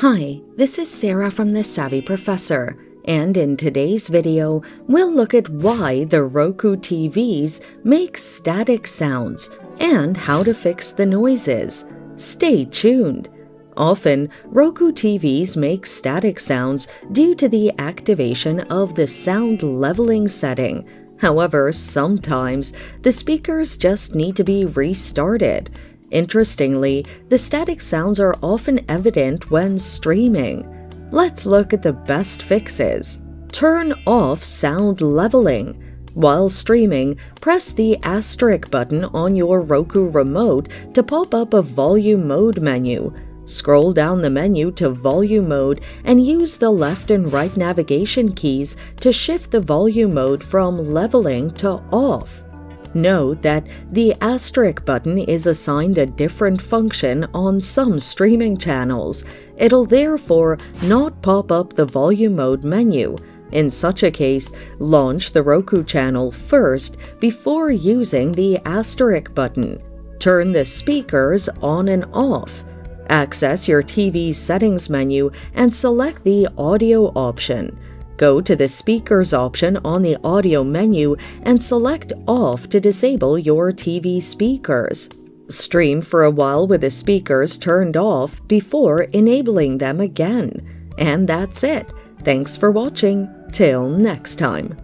Hi, this is Sarah from The Savvy Professor, and in today's video, we'll look at why the Roku TVs make static sounds and how to fix the noises. Stay tuned! Often, Roku TVs make static sounds due to the activation of the sound leveling setting. However, sometimes the speakers just need to be restarted. Interestingly, the static sounds are often evident when streaming. Let's look at the best fixes. Turn off sound leveling. While streaming, press the asterisk button on your Roku remote to pop up a volume mode menu. Scroll down the menu to volume mode and use the left and right navigation keys to shift the volume mode from leveling to off. Note that the asterisk button is assigned a different function on some streaming channels. It'll therefore not pop up the volume mode menu. In such a case, launch the Roku channel first before using the asterisk button. Turn the speakers on and off. Access your TV's settings menu and select the audio option. Go to the speakers option on the audio menu and select off to disable your TV speakers. Stream for a while with the speakers turned off before enabling them again. And that's it. Thanks for watching. Till next time.